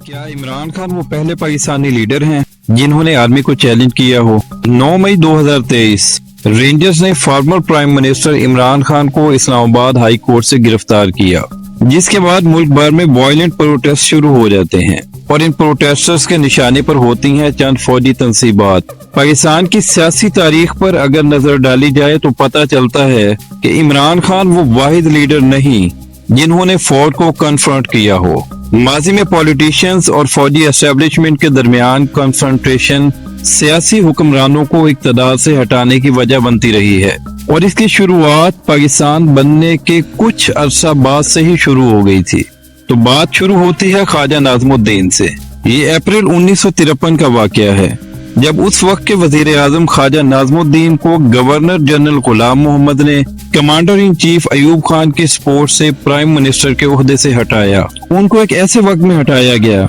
क्या इमरान खान वो पहले पाकिस्तानी लीडर हैं जिन्होंने आर्मी को चैलेंज किया हो? 9 मई 2023 रेंजर्स ने former prime minister Imran Khan को इस्लामाबाद हाई कोर्ट से गिरफ्तार किया, जिसके बाद मुल्क भर में वायलेंट प्रोटेस्ट शुरू हो जाते हैं और इन प्रोटेस्टर्स के निशाने पर होती हैं चंद फौजी तंसीबात। पाकिस्तान की सियासी तारीख पर अगर नजर डाली जाए तो पता चलता है कि इमरान खान वो वाहिद लीडर नहीं जिन्होंने फौज को कन्फ्रंट किया हो। माजी में पॉलिटिशियंस और फौजी एस्टेब्लिशमेंट के दरमियान कन्फ्रंटेशन सियासी हुक्मरानों को इक़्तिदार से हटाने की वजह बनती रही है और इसकी शुरुआत पाकिस्तान बनने के कुछ अरसा बाद से ही शुरू हो गई थी। तो बात शुरू होती है ख्वाजा नाज़मुद्दीन से। ये अप्रैल 1953 का वाकया है, जब उस वक्त के वजीर आजम ख्वाजा नाज़मुद्दीन को गवर्नर जनरल गुलाम मोहम्मद ने commander in chief Ayub Khan के सपोर्ट से प्राइम मिनिस्टर के ओहदे से हटाया। उनको एक ऐसे वक्त में हटाया गया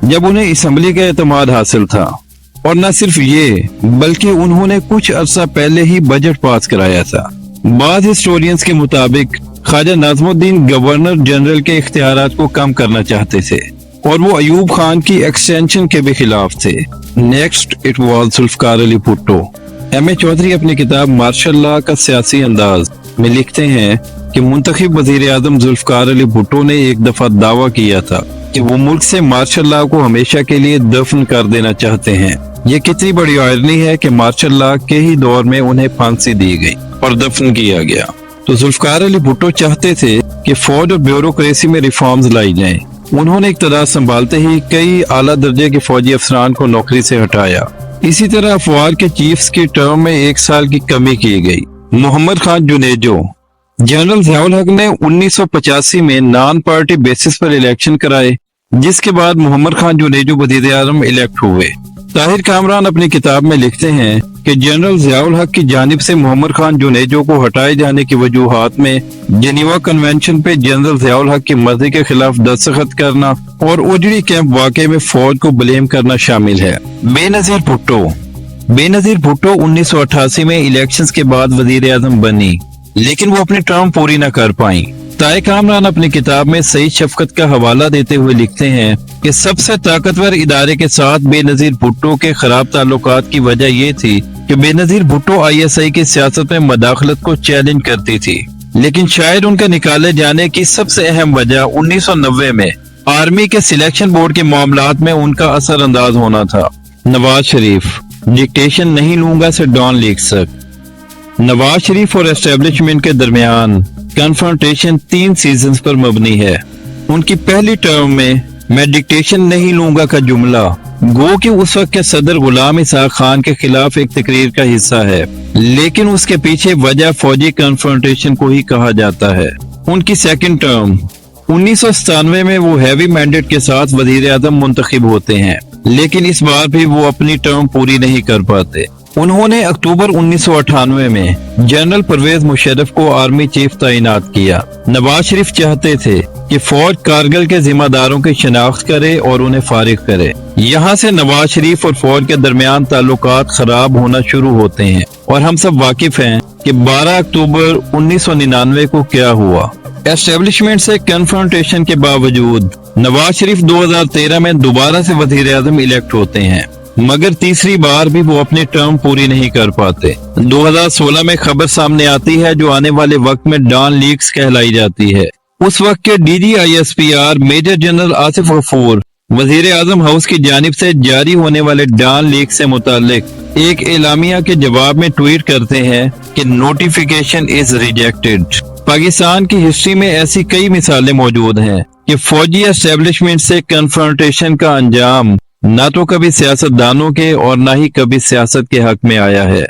जब उन्हें असम्बली का एतमाद हासिल था, और न सिर्फ ये बल्कि उन्होंने कुछ अरसा पहले ही बजट पास कराया था। बाद हिस्टोरियंस के मुताबिक ख्वाजा नाज़मुद्दीन गवर्नर जनरल के इख्तियारात को कम करना चाहते थे और वो अयूब खान की एक्सटेंशन के भी खिलाफ थे। Next it was Zulfikar Ali Bhutto. M.A. Chaudhry अपनी किताब मार्शल लॉ का सियासी अंदाज में लिखते हैं कि मुंतखब वजीर आजम जुल्फकार अली भुट्टो ने एक दफा दावा किया था कि वो मुल्क से मार्शल लॉ को हमेशा के लिए दफन कर देना चाहते हैं। ये कितनी बड़ी आयरनी है कि मार्शल लॉ के ही दौर में उन्हें फांसी दी गई और दफन किया गया। तो जुल्फकार अली भुट्टो चाहते थे कि फौज और ब्यूरोक्रेसी में रिफॉर्म्स लाई जाएं। उन्होंने इक़्तिदार संभालते ही कई आला दर्जे के फौजी अफसरान को नौकरी से हटाया। इसी तरह अफवाज के चीफ्स की टर्म में 1 साल की कमी की गई। मोहम्मद खान जुनेजो। जनरल ज़ियाउल हक ने 1985 में नॉन पार्टी बेसिस पर इलेक्शन कराए, जिसके बाद मोहम्मद खान जुनेजो वज़ीर आज़म इलेक्ट हुए। ताहिर कामरान अपनी किताब में लिखते हैं कि जनरल ज़ियाउल हक की जानिब से मोहम्मद खान जुनेजो को हटाए जाने की वजूहात में जेनीवा कन्वेंशन पे जनरल ज़ियाउल हक की मर्जी के खिलाफ दस्तखत करना और ओजड़ी कैंप वाक़े में फौज को ब्लेम करना शामिल है। बेनज़ीर भुट्टो 1988 में इलेक्शंस के बाद वजीर आज़म बनी, लेकिन वो अपनी टर्म पूरी न कर पाई। ताहिर कामरान अपनी किताब में सईद शफकत का हवाला देते हुए लिखते हैं कि सबसे ताकतवर इदारे के साथ बेनज़ीर भुट्टो के खराब ताल्लुकात की वजह ये थी कि बेनज़ीर भुट्टो ISI की सियासत में मदाखलत को चैलेंज करती थी, लेकिन शायद उनका निकाले जाने की सबसे अहम वजह 1990 में आर्मी के सिलेक्शन बोर्ड के मामलात में उनका असर अंदाज होना था। नवाज शरीफ। डिक्टेशन नहीं लूंगा से डॉन लीक्सक। नवाज शरीफ और एस्टेब्लिशमेंट के दरमियान कन्फ्रंटेशन 3 सीजन्स पर मबनी है। उनकी पहली टर्म में मैं डिक्टेशन नहीं लूंगा का जुमला गो कि उस वक्त के सदर गुलाम इसाक खान के खिलाफ एक तकरीर का हिस्सा है, लेकिन उसके पीछे वजह फौजी कन्फ्रंटेशन को ही कहा जाता है। उनकी सेकंड टर्म 1997 में वो हैवी मैंडेट के साथ वजीर आज़म मुंतखब होते हैं, लेकिन इस बार भी वो अपनी टर्म पूरी नहीं कर पाते। उन्होंने अक्टूबर 1998 में जनरल परवेज मुशर्रफ को आर्मी चीफ तैनात किया। नवाज शरीफ चाहते थे कि फौज कारगिल के जिम्मेदारों की शिनाख्त करे और उन्हें फारिग करे। यहाँ से नवाज शरीफ और फौज के दरमियान ताल्लुकात खराब होना शुरू होते हैं और हम सब वाकिफ हैं कि 12 अक्टूबर 1999 को क्या हुआ। एस्टेब्लिशमेंट से कन्फ्रंटेशन के बावजूद नवाज शरीफ 2013 में दोबारा से वजीर आज़म इलेक्ट होते हैं, मगर तीसरी बार भी वो अपनी टर्म पूरी नहीं कर पाते। 2016 में खबर सामने आती है जो आने वाले वक्त में डॉन लीक्स कहलाई जाती है। उस वक्त के DGISPR major general Asif Ghafoor वजीर आज़म हाउस की जानिब से जारी होने वाले डॉन लीक से मुतालिक एक एलामिया के जवाब में ट्वीट करते हैं कि नोटिफिकेशन इज रिजेक्टेड। पाकिस्तान की हिस्ट्री में ऐसी कई मिसालें मौजूद हैं कि फौजी एस्टेब्लिशमेंट से कन्फ्रंटेशन का अंजाम ना तो कभी सियासतदानों के और ना ही कभी सियासत के हक में आया है।